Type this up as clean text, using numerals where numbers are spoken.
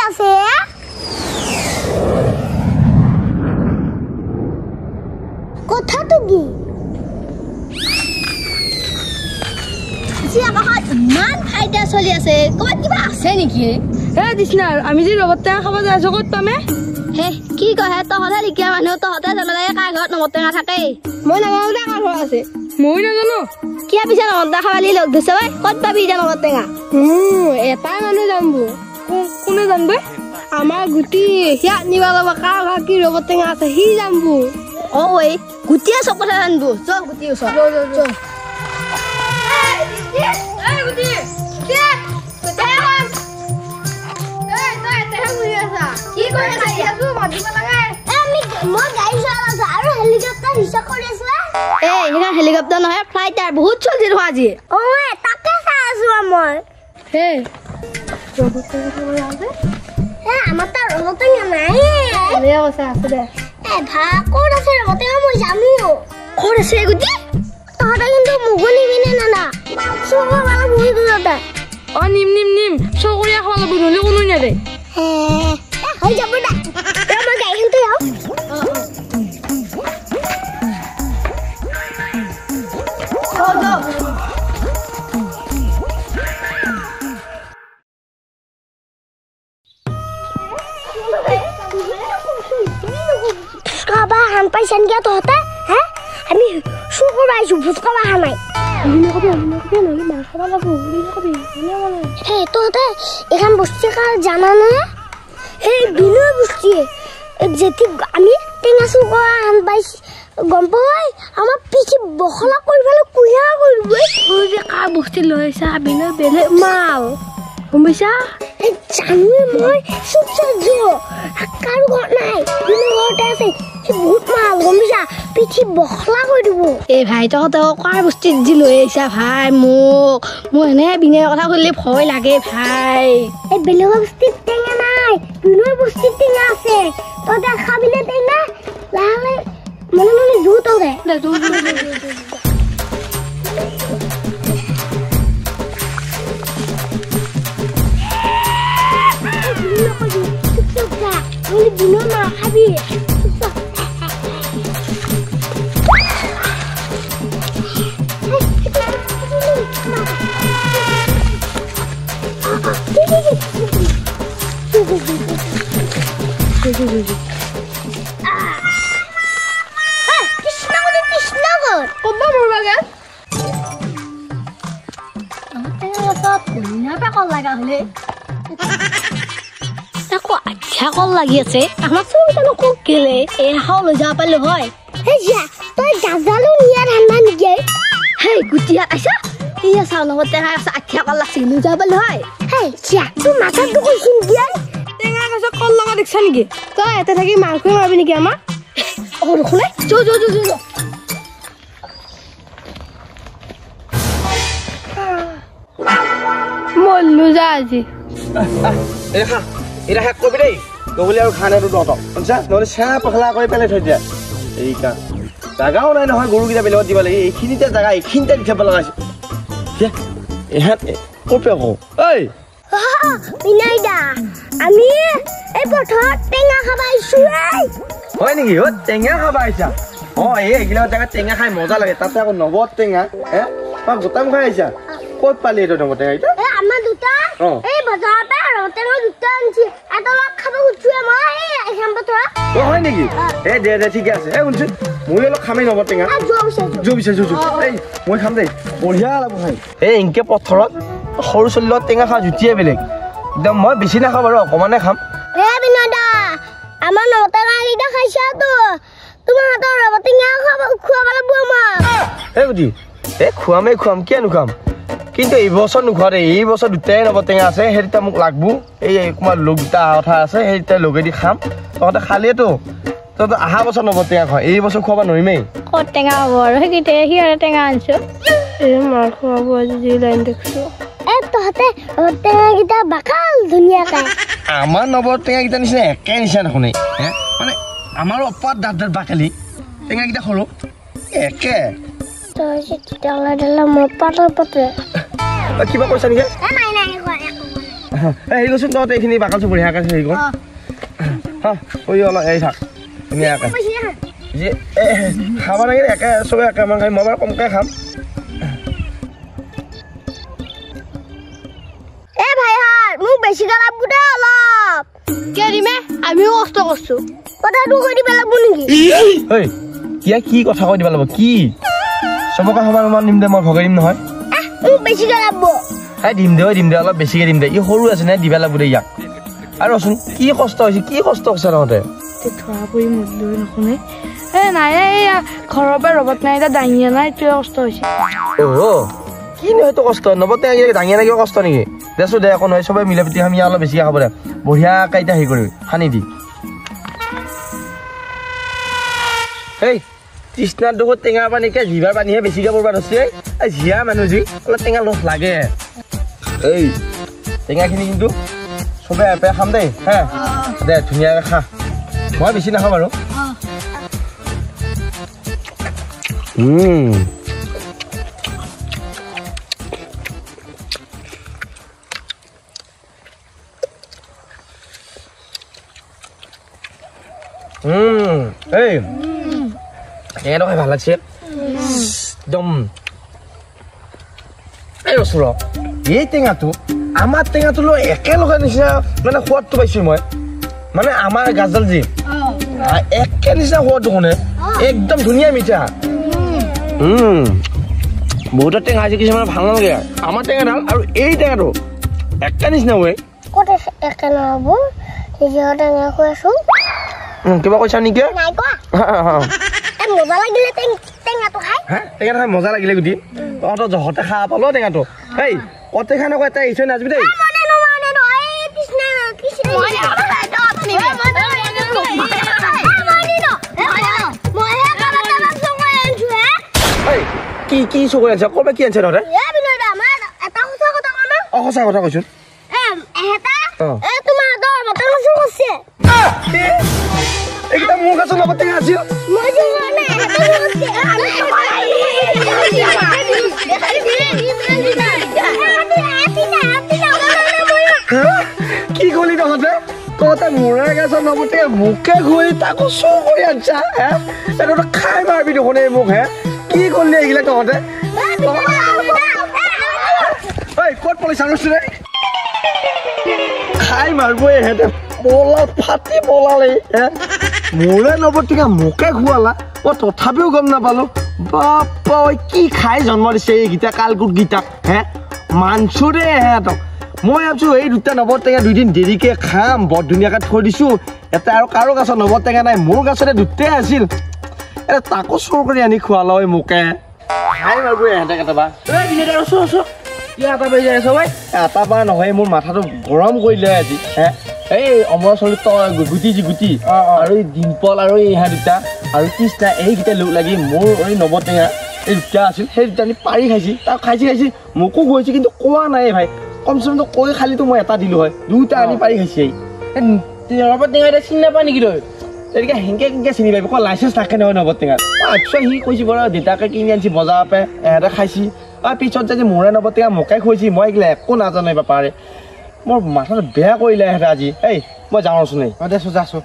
আছে কথাটো কি ইমান ফাইদা চলি আছে ক'ৰবাত কিবা আছে নেকি হে দিছনা আমি যে ৰবত টেঙা খাব যাই আছো ক'ত পামে হে কি কয় তহঁতে লিখিয়া মানুহ তহঁতে জানিব লাগে কাৰ ঘৰত ৰবত টেঙা থাকে মই নাজানো দে কাৰ ঘৰত আছে মই নাজানো কিয় পিছে ৰবত টেঙা খাবালি লগ ধৰিছে ঐ ক'ত পাবি এতিয়া ৰবত টেঙা এটাই মানুহ জানব কোনে জানব আমাৰ গুটি সিয়া নিবা যাব কাৰ ঘৰত কি ৰবত টেঙা আছে সি জানব ঐ গুটিয়ে চব কথা জানব চব গুটি ওচৰ হেলিকপ্টাৰ নহয় ফ্লাইটাৰ বহুত চলছি দেখোন আজি তাকে চাই আছো মই আমাৰ তাৰ ৰবত টেঙা নাই আছে দে ক'ত আছে ৰবত টেঙা মই জানো ক'ত আছে গুটি তহঁতে কিন্তু মুগু নিবিনে নানা চকুৱালা বহুত দূৰতে নিম নিম নিম চকুৰীয়া খাব লাগিব নহ'লে কোনো নেদে হৈ যাব দে মই গাড়ীখনতে যাওঁ ফুচকা হান পাইছে নেকি তহঁতে হে আমি চুৰ কৰিব আহিছো ফুচকা হান নাই তহঁতে এইখন বস্তু জানা নে সেই বিনয় বস্তু যেতি আমি টেঙা চুৰ কৰা হান পাইছি গম পাই আমাৰ পিছি বখলা কৰি পেলাই কুঁহিয়া কৰিব যে কাৰ বস্তু লৈছা বিনয় বেলেগ মাল গম পাইছা জানো মই চুপ চাইছো কাৰো ঘৰত নাই বিনয় ঘৰতে আছে বহুত মাল গম পাইছা পিঠি বখলা কৰি দিব এই ভাই তহঁতে কাৰ বস্তু যি লৈ আহিছা ভাই মোক এনে বিনয়ৰ কথা শুনিলে ভয় লাগে ভাই এই বেলেগৰ বস্তুত টেঙা নাই বিনয়ৰ বস্তুত টেঙা আছে তহঁতে খাবিলে টেঙা লাহে মনে মনে জোৰ তহঁতে বিনয় মা খাবি কল লাগি আছে আমাৰ চুৰিটানো কক গেলে এহাও লৈ যাব পাৰিলো হয় তই গাজালো নিয়া ধান্দা নেকি হেই গুটিয়া আইছা ইয়া চাও লগত টেঙা আছে আঠিয়া কল লাগছি লৈ যাব পাৰিলো হয় হেই তোৰ মাথাটো কৈছিন দিয়া টেঙা আছে কল লগা দেখছা নেকি তই এতে থাকি মাংস মাৰবি নেকি আমাৰ শুনে মল্লু যা আজি এটা শেষ কৰিবি দেই নহ'লে আৰু খানা তহঁতক শুনিছা নহ'লে চেৰা পখলা কৰি পেলাই থৈ দিয়া এই কা জাগাও নাই নহয় গৰুকেইটা বেলেগত দিব লাগে এইখিনিতে জাগা এইখিনিতে দি থব লগা আছে ইহঁত ক'ৰ পৰা কওঁ ঐ বিনয় দা আমি এই পথাৰত টেঙা খাব আহিছো হয় নেকি টেঙা খাব আহিছা এইগিলা জেগাত টেঙা খাই মজা লাগে তাতে আকৌ নগদ টেঙা গোটাম খাই আহিছা ক'ত পালি এইটো নগদ টেঙা এতিয়া আমাৰ দুটা এই বজাৰৰ পৰা ৰবত টেঙা দুটা আনিছি এটা লগ খাব খুজিছো মই এইখন পথাৰত হয় নেকি দে ঠিকে আছে শুনচোন মই অলপ খামেই নগদ টেঙা জো বিচাৰিছো এই মই খাম দেই বঢ়িয়া লাগিব খাই ইনকে পথাৰত সৰু চলি লগত টেঙা খোৱা জুতিয়ে বেলেগ একদম মই বেছি নাখাওঁ বাৰু অকণমানে খাম বিনয় দা আমাৰ ৰবত টেঙা কেইটা খাইছাতো তোমাৰ হাতৰ ৰবত টেঙা খুৱাব লাগিব আমাক বুদ্ধি খুৱাম কিয় নুখুৱাম কিন্তু এইবছৰ নোখোৱা দেই এই বছৰ দুটাই ৰবত টেঙা আছে সেই দুটা মোক লাগব এই অকণমান লোক দুটা কথা আছে সেই দুটা লগেদি খাম তহঁতে খালিয়েতো তহঁতে অহা বছৰ ৰবত টেঙা খোৱা এই বছৰ খুৱাব নোৱাৰিমেই ক'ত টেঙা হ'ব আৰু সেইকেইটা সিহঁতে টেঙা আনিছো মাৰ খুৱাব আজি যি লাইন দেখিছো তহঁতে ৰবত টেঙাকেইটা বাকাল ধুনীয়াকে আমাৰ ৰবত টেঙাকেইটা নিচিনা একে নিচিনা দেখোন মানে আমাৰো অপাত দাঁত বাকালি টেঙাকেইটা সৰু একে মই পাতৰ পাতে কিবা কৈছা নেকি হেৰি কৰচোন তহঁতে এইখিনি বাকলটো বঢ়িয়াকৈ হেৰি কৰ কৈ অলপ এই থাক ধুনীয়াকৈ খাব লাগে একে চবে একে মান খাই মই বাৰু কমকৈ খাম মোক বেছিকৈ লাগব দে অলপ কে দিমে আমিও কষ্ট কৰছো কথাটো কৈ দিব লাগব নেকি ঐ কিয়া কি কথা কৈ দিব লাগিব কি চবকে সমান সমান দিম দে মই ভগাই দিম নহয় মোক বেছিকৈ লাগব এই দিম দে অলপ বেছিকৈ দিম দে ই সৰু আছে নে দিবা লাগিব দে ইয়াক আৰু ৰচোন কি কষ্ট হৈছে তহঁতে ধৰা পৰি মৰিলো নুশুনে নাই ঘৰৰ পৰা ৰবত নাই এতিয়া দাঙিয়া নাই এইটোৱে কষ্ট হৈছে কিনো সেইটো কষ্ট নবতে দাঙিয়া নাই কিয় কষ্ট নেকি দেছো দে একো নহয় চবে মিলা প্ৰীতি আমি অলপ বেছিকৈ খাব দে বঢ়িয়াকৈ এতিয়া হেৰি কৰিবি সানি দি এই তৃষ্ণাৰ দুখত টেঙাৰ পানীকে জিভাৰ পানীহে বেছিকৈ পৰিব ধৰিছে এই জীয়া মানুহ যি অলপ টেঙা লছ লাগে এই টেঙাখিনি কিন্তু চবে এপে খাম দেই হা দে ধুনীয়াকৈ খা মই বেছি নাখাওঁ বাৰু এই টেঙাটো খাই ভাল লাগছে একদম এই ৰচোন এই টেঙাটো আমাৰ টেঙাটো লৈ একেলগে নিচিনা মানে সোৱাদটো পাইছোঁ মই মানে আমাৰ গাজডাল যি একে নিচিনা সোৱাদটো শুনে একদম ধুনীয়া মিঠা বহুতো টেঙা আছে কিছুমান ভাল নালাগে আমাৰ টেঙাডাল আৰু এই টেঙাটো একে নিচিনা হয় ক'ত একে নহ'ব নিজে টেঙা খুৱাই আছোঁ কিবা কৈছা নেকি নাই কোৱা মজা লাগিলে টেঙাটো খাই টেঙাটো খাই মজা লাগিলে গুটি তহঁতৰ জহতে খাব পালো টেঙাটো এই কতে খাই নকয় তাই ইচ্ছা নাযাবি দেই কি চকুৰ আনিছা ক'ৰ পৰা কি আনিছা তহঁতে সঁচা কথা কৈছোন এইকেইটা মোৰ গাছৰ লগত টেঙা আছিল কি কলি তহঁতে মোৰে গাছৰ লগতে মোকে ঘূৰি তাকো চুৰ কৰি আনিছা তহঁতে খাই মাৰিবি দেখোন এই মোক কি কৰিলি এইগিলা তহঁতে ক'ত পলিচা লৈছিলে খাই মাৰিব এহেঁতে পলা ফাটি পলালে মোৰে নৱতিকা মোকে খুৱালা মই তথাপিও গম নাপালো বাপা কি খাই জন্ম দিছে এইকেইটা কালকুটকেইটা মানছো দে এহেঁতক মই ভাবিছো এই দুটা নৱটেঙা দুদিন দেৰিকে খাম বৰ ধুনীয়াকৈ থৈ দিছো এটা আৰু কাৰো গাছত নৱটেঙা নাই মোৰ গাছতে দুটাই আছিল তাকো চুৰ কৰি আনি খুৱালা মোকে খাই মাৰিব এহেঁতে কেতিয়াবা এটা পৰা নহয় মোৰ মাথাটো গৰম কৰিলে আজি এই অমৰাচলী গুটি আৰু এই ডিম্পল আৰু ইহঁত দুটা আৰু কৃষ্ণা এইকেইটা লোক লাগি মোৰ এই নৱটেঙা এই দুটা আছিল সেই দুটা আনি পাৰি খাইছি তাক খাইছি মোকো গৈছে কিন্তু কোৱা নাই ভাই কমচে কম কৈ খালিতো মই এটা দিলো হয় দুটা আনি পাৰি খাইছে নৱটেঙা এতিয়া চিনি নাপায় নেকি তই তেনেকৈ সেনেকৈ চিনি পাবি আকৌ লাইচেঞ্চ থাকে নহয় নৱটেঙাত আচ্ছা সি কৈছে বাৰু দেউতাকে কিনি আনিছি বজাৰৰ পৰা এহেঁতে খাইছি পিছত যদি মোৰে নৱটেঙা মোকে খুৱাইছি মই এইগিলা একো নাজানো পাৰে মোৰ মাথাটো বেয়া কৰিলে এহেঁতে আজি এই মই যাওঁচোন দেচোন যাচোন